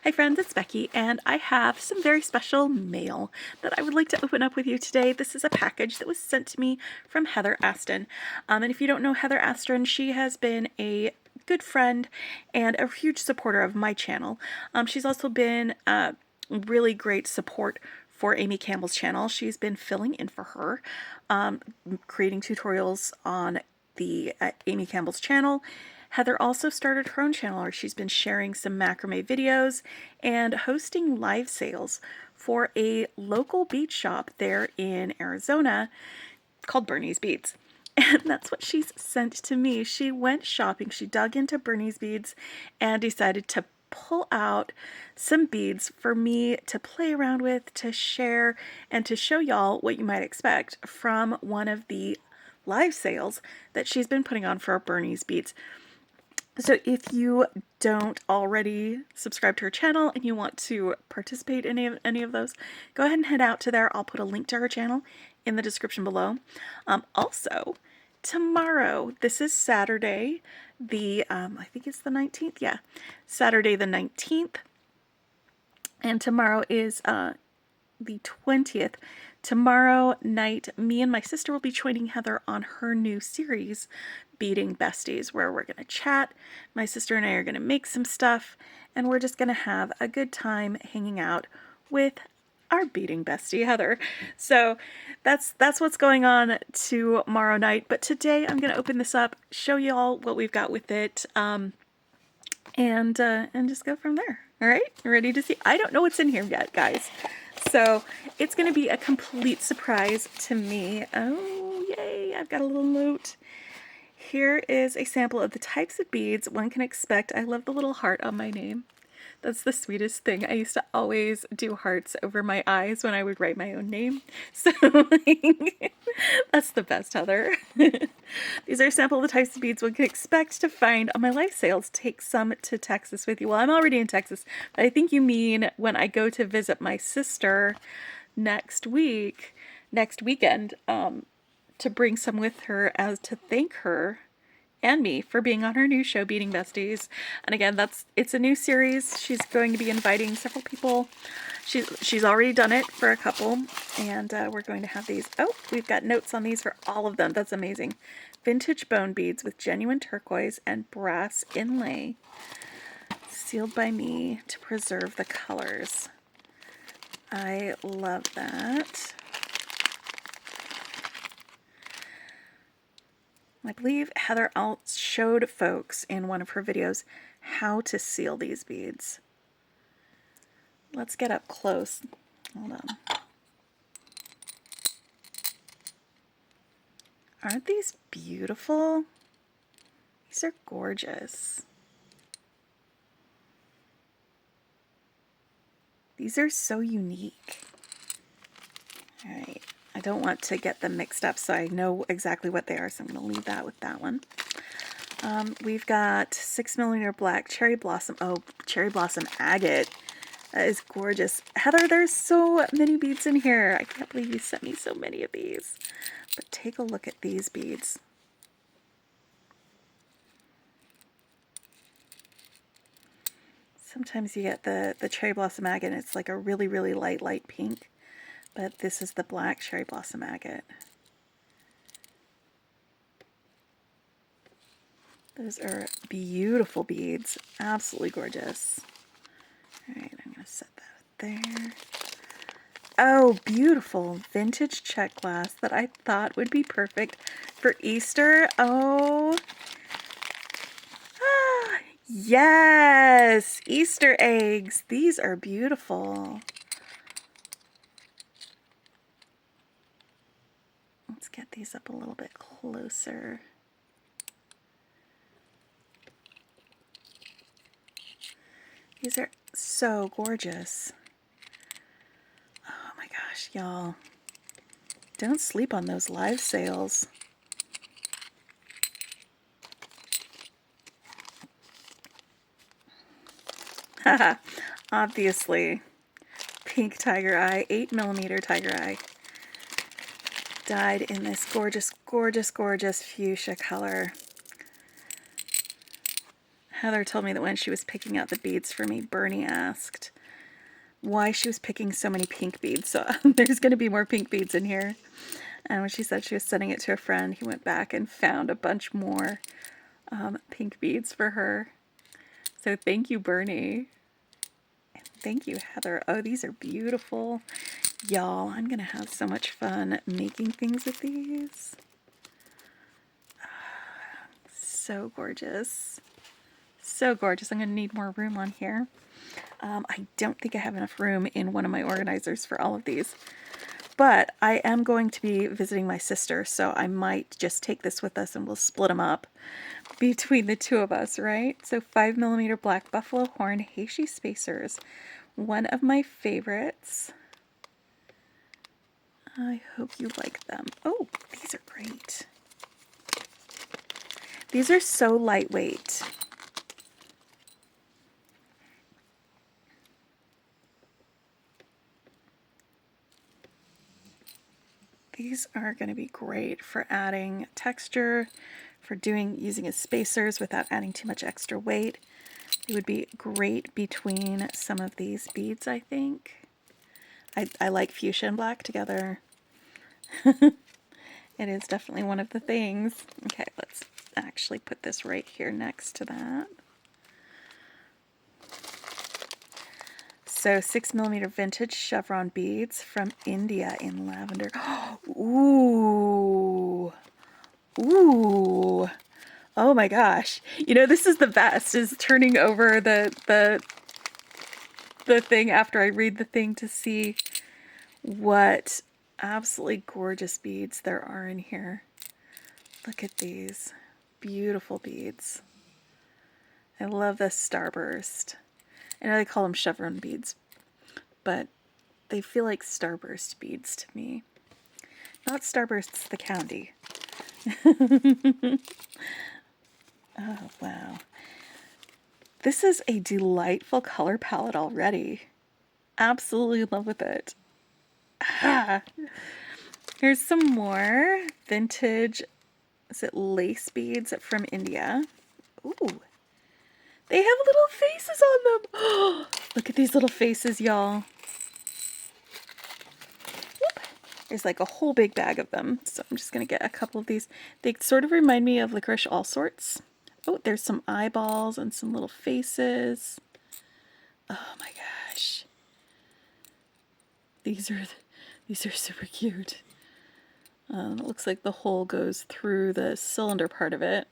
Hi friends, it's Becky, and I have some very special mail that I would like to open up with you today. This is a package that was sent to me from Heather Aston. And if you don't know Heather Aston, she has been a good friend and a huge supporter of my channel. She's also been really great support for Amy Campbell's channel. She's been filling in for her, creating tutorials on the Amy Campbell's channel. Heather also started her own channel where she's been sharing some macrame videos and hosting live sales for a local bead shop there in Arizona called Bernie's Beads. And that's what she's sent to me. She went shopping, she dug into Bernie's Beads and decided to pull out some beads for me to play around with, to share, and to show y'all what you might expect from one of the live sales that she's been putting on for Bernie's Beads. So if you don't already subscribe to her channel and you want to participate in any of those, go ahead and head out to there. I'll put a link to her channel in the description below. Also, tomorrow, this is Saturday, I think it's the 19th, yeah, Saturday the 19th, and tomorrow is the 20th. Tomorrow night, me and my sister will be joining Heather on her new series, Beading Besties, where we're going to chat. My sister and I are going to make some stuff, and we're just going to have a good time hanging out with our beading bestie, Heather. So that's what's going on tomorrow night. But today I'm going to open this up, show you all what we've got with it, and just go from there. All right, you ready to see? I don't know what's in here yet, guys. So it's going to be a complete surprise to me. Oh, yay, I've got a little note. Here is a sample of the types of beads one can expect. I love the little heart on my name. That's the sweetest thing. I used to always do hearts over my eyes when I would write my own name. So that's the best, Heather. These are a sample of the types of beads one can expect to find on my live sales. Take some to Texas with you. Well, I'm already in Texas, but I think you mean when I go to visit my sister next weekend, to bring some with her as to thank her and me for being on her new show, Beading Besties. And again, it's a new series. She's going to be inviting several people. She's already done it for a couple, and we're going to have these. Oh, we've got notes on these for all of them. That's amazing. Vintage bone beads with genuine turquoise and brass inlay, sealed by me to preserve the colors. I love that. I believe Heather showed folks in one of her videos how to seal these beads. Let's get up close. Hold on. Aren't these beautiful? These are gorgeous. These are so unique. All right. I don't want to get them mixed up, so I know exactly what they are, so I'm going to leave that with that one. We've got 6mm black cherry blossom. Oh, cherry blossom agate. That is gorgeous. Heather, there's so many beads in here. I can't believe you sent me so many of these. But take a look at these beads. Sometimes you get the cherry blossom agate, and it's like a really, really light pink. But this is the black cherry blossom agate. Those are beautiful beads. Absolutely gorgeous. All right, I'm going to set that there. Oh, beautiful vintage check glass that I thought would be perfect for Easter. Oh, yes, Easter eggs. These are beautiful. Let's get these up a little bit closer. These are so gorgeous. Oh my gosh, y'all. Don't sleep on those live sales. Haha, obviously. Pink tiger eye, 8mm tiger eye. Dyed in this gorgeous, gorgeous, gorgeous fuchsia color. Heather told me that when she was picking out the beads for me, Bernie asked why she was picking so many pink beads. So there's going to be more pink beads in here. And when she said she was sending it to a friend, he went back and found a bunch more pink beads for her. So thank you, Bernie. And thank you, Heather. Oh, these are beautiful. Y'all, I'm going to have so much fun making things with these. So gorgeous. So gorgeous. I'm going to need more room on here. I don't think I have enough room in one of my organizers for all of these. But I am going to be visiting my sister, so I might just take this with us and we'll split them up between the two of us, right? So 5mm black buffalo horn Heishi spacers. One of my favorites. I hope you like them. Oh, these are great. These are so lightweight. These are going to be great for adding texture, for using as spacers without adding too much extra weight. It would be great between some of these beads, I think. I like fuchsia and black together. It is definitely one of the things. Okay, let's actually put this right here next to that. So 6mm vintage chevron beads from India in lavender. Ooh. Ooh. Oh my gosh. You know, this is the best, is turning over the thing after I read the thing to see what absolutely gorgeous beads there are in here. Look at these beautiful beads. I love this starburst. I know they call them chevron beads, but they feel like starburst beads to me. Not starbursts the candy. Oh, wow. This is a delightful color palette already. Absolutely in love with it. Ah. Here's some more vintage, is it lace beads from India? Ooh. They have little faces on them. Look at these little faces, y'all. There's like a whole big bag of them. So I'm just going to get a couple of these. They sort of remind me of licorice all sorts. Oh, there's some eyeballs and some little faces. Oh my gosh. These are super cute. It looks like the hole goes through the cylinder part of it.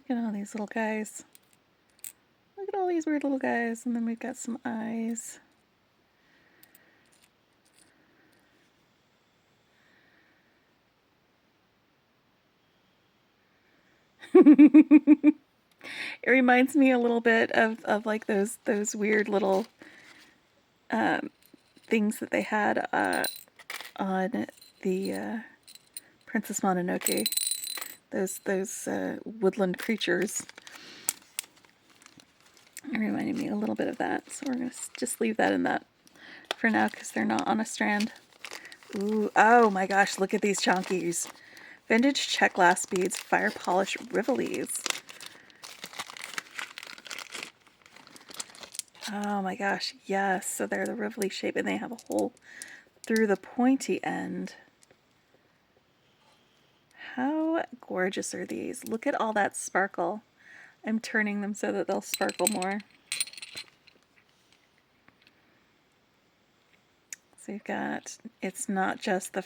Look at all these little guys. Look at all these weird little guys. And then we've got some eyes. It reminds me a little bit of like those weird little things that they had on the Princess Mononoke. Those woodland creatures. It reminded me a little bit of that. So we're going to just leave that in that for now because they're not on a strand. Ooh, oh my gosh, look at these chonkies. Vintage check glass beads, fire polish rivolis. Oh my gosh, yes. So they're the rivoli shape and they have a hole through the pointy end. How gorgeous are these? Look at all that sparkle. I'm turning them so that they'll sparkle more. So you've got, it's not just the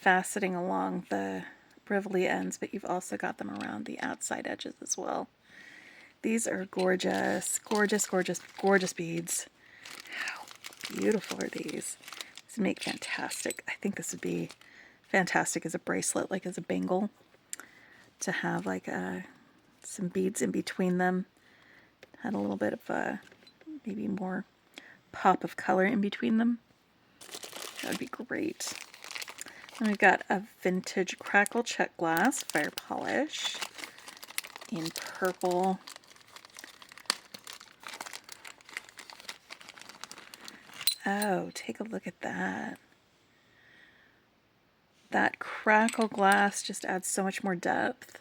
faceting along the rivoli ends, but you've also got them around the outside edges as well. These are gorgeous, gorgeous, gorgeous, gorgeous beads. How beautiful are these? These make fantastic. I think this would be fantastic as a bracelet, like as a bangle, to have like some beads in between them. Had a little bit of maybe more pop of color in between them. That would be great. And we've got a vintage crackle check glass fire polish in purple. Oh, take a look at that. That crackle glass just adds so much more depth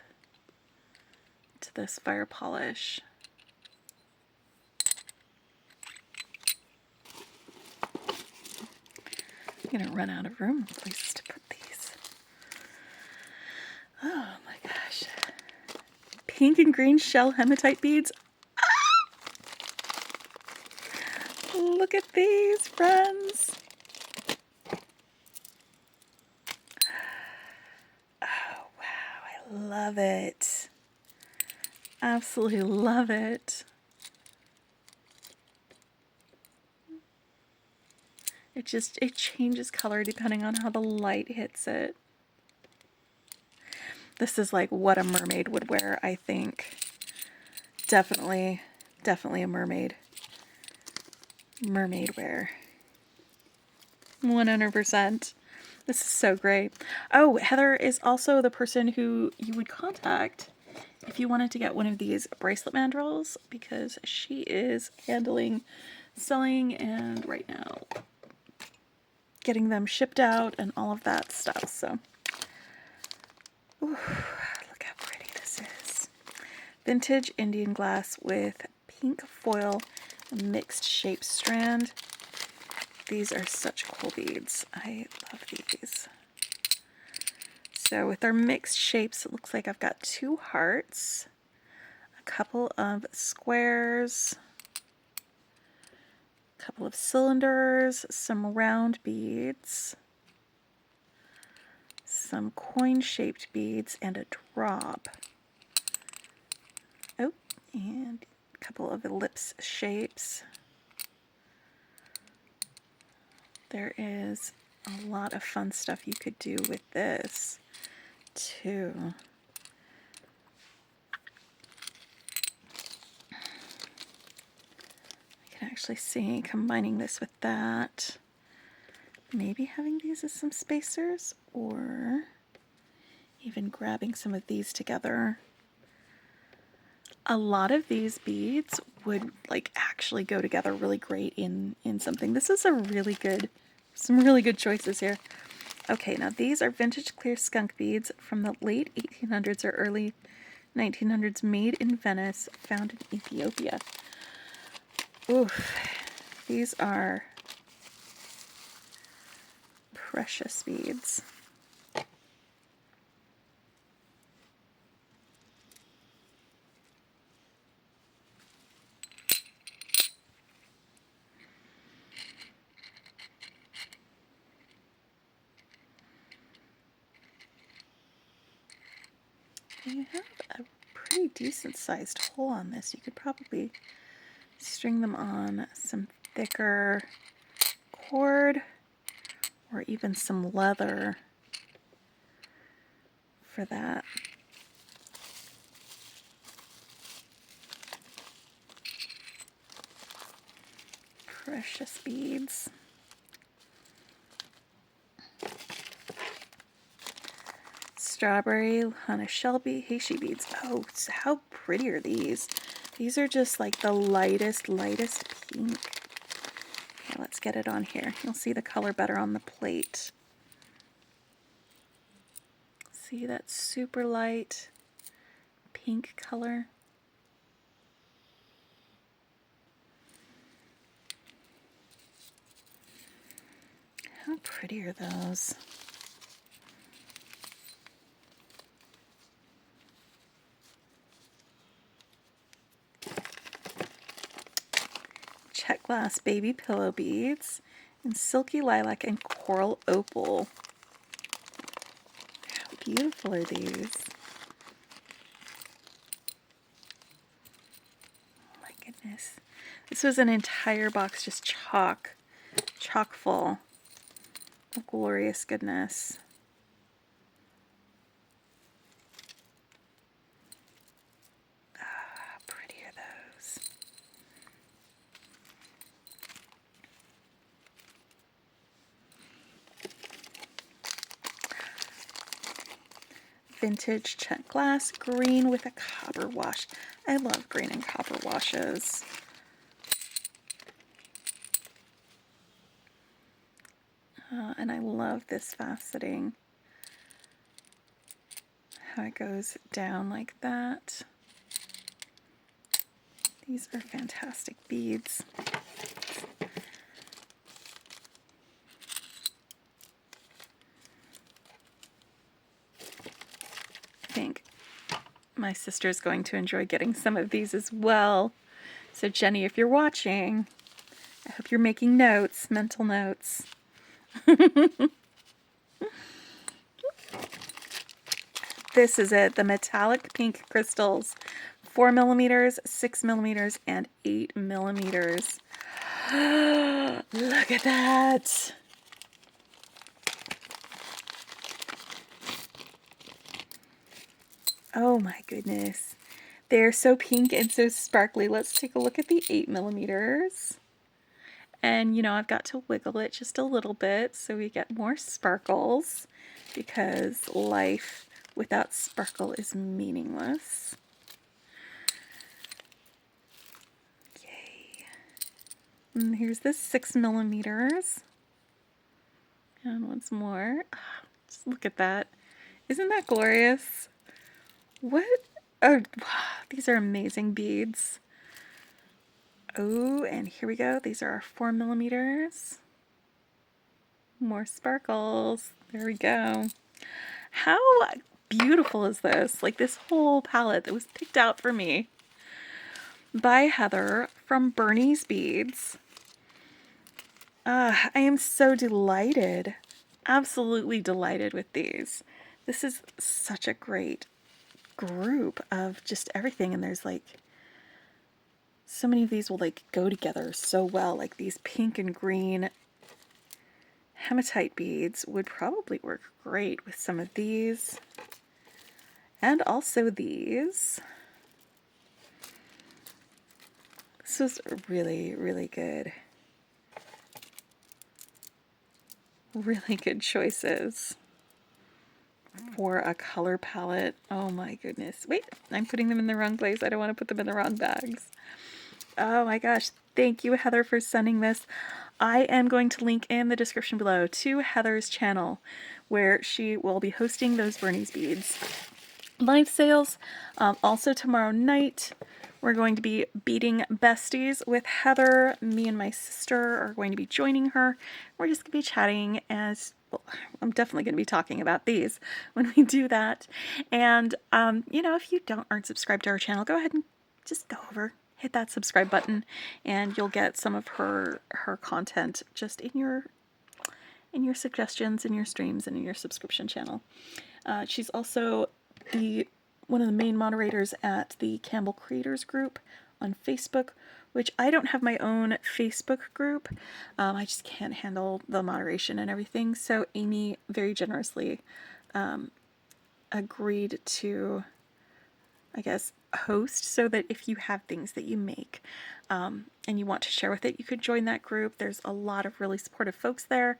to this fire polish. I'm gonna run out of room and places to put these. Oh my gosh. Pink and green shell hematite beads. Ah! Look at these, friends. Oh wow, I love it. Absolutely love it. It changes color depending on how the light hits it. This is like what a mermaid would wear, I think. Definitely a mermaid wear. 100%. This is so great. Oh, Heather is also the person who you would contact if you wanted to get one of these bracelet mandrels, because she is handling, selling, and right now getting them shipped out and all of that stuff. So, ooh, look how pretty this is. Vintage Indian glass with pink foil mixed shape strand. These are such cool beads. I love these. So with our mixed shapes, it looks like I've got 2 hearts, a couple of squares, a couple of cylinders, some round beads, some coin-shaped beads, and a drop. Oh, and a couple of ellipse shapes. There is a lot of fun stuff you could do with this, too. I can actually see combining this with that. Maybe having these as some spacers, or even grabbing some of these together. A lot of these beads would like actually go together really great in something. This is a really good, some really good choices here. Okay, now these are vintage clear skunk beads from the late 1800s or early 1900s, made in Venice, found in Ethiopia. Oof, these are precious beads. You have a pretty decent sized hole on this. You could probably string them on some thicker cord or even some leather for that. Precious beads. Strawberry, Hana Shelby, Heishi beads. Oh, so how pretty are these? These are just like the lightest pink. Okay, let's get it on here. You'll see the color better on the plate. See that super light pink color? How pretty are those? Check glass baby pillow beads in silky lilac and coral opal. How beautiful are these? Oh my goodness. This was an entire box just chock full of glorious goodness. Ah, how pretty are those? Vintage check glass, green with a copper wash. I love green and copper washes. And I love this faceting. how it goes down like that. These are fantastic beads. I think my sister's going to enjoy getting some of these as well. So Jenny, if you're watching, I hope you're making notes, mental notes. This is it, the metallic pink crystals. 4 millimeters, 6 millimeters, and 8 millimeters. Look at that. Oh my goodness. They're so pink and so sparkly. Let's take a look at the 8 millimeters. And, you know, I've got to wiggle it just a little bit so we get more sparkles, because life without sparkle is meaningless. Yay. And here's the 6 millimeters. And once more. Just look at that. Isn't that glorious? What? Oh, these are amazing beads. Oh, and here we go. These are our 4 millimeters. More sparkles. There we go. How beautiful is this? Like, this whole palette that was picked out for me by Heather from Bernie's Beads. I am so delighted. Absolutely delighted with these. This is such a great group of just everything, and there's like so many of these will like go together so well. Like these pink and green hematite beads would probably work great with some of these, and also these. This was really, really good. Really good choices for a color palette. Oh my goodness. Wait, I'm putting them in the wrong place. I don't want to put them in the wrong bags. Oh my gosh. Thank you, Heather, for sending this. I am going to link in the description below to Heather's channel, where she will be hosting those Bernie's Beads live sales. Also tomorrow night, we're going to be Beading Besties with Heather. Me and my sister are going to be joining her. We're just going to be chatting as well. I'm definitely going to be talking about these when we do that. And, you know, if you aren't subscribed to our channel, go ahead and just go over, hit that subscribe button, and you'll get some of her content just in your suggestions, in your streams, and in your subscription channel. She's also one of the main moderators at the Campbell Creators Group on Facebook, which I don't have my own Facebook group. I just can't handle the moderation and everything. So Amy very generously agreed to, I guess, host, so that if you have things that you make and you want to share with it, you could join that group. There's a lot of really supportive folks there,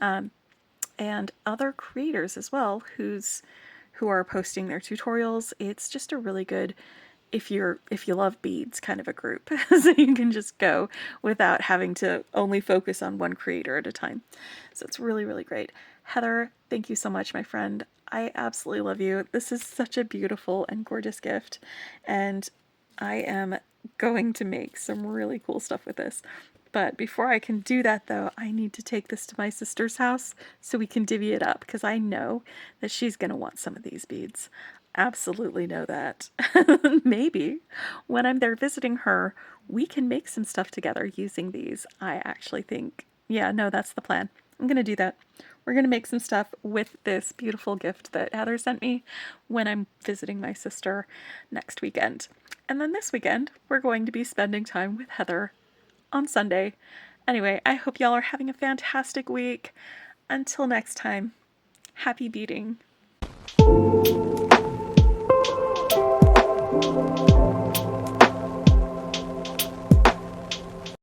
and other creators as well who are posting their tutorials. It's just a really good, if you love beads, kind of a group. So you can just go without having to only focus on one creator at a time. So it's really, really great. Heather, thank you so much, my friend. I absolutely love you. This is such a beautiful and gorgeous gift, and I am going to make some really cool stuff with this. But before I can do that, though, I need to take this to my sister's house so we can divvy it up, because I know that she's going to want some of these beads. Absolutely know that. Maybe when I'm there visiting her, we can make some stuff together using these. I actually think, yeah, no, that's the plan. I'm going to do that. We're going to make some stuff with this beautiful gift that Heather sent me when I'm visiting my sister next weekend. And then this weekend, we're going to be spending time with Heather on Sunday. Anyway, I hope y'all are having a fantastic week. Until next time, happy beading.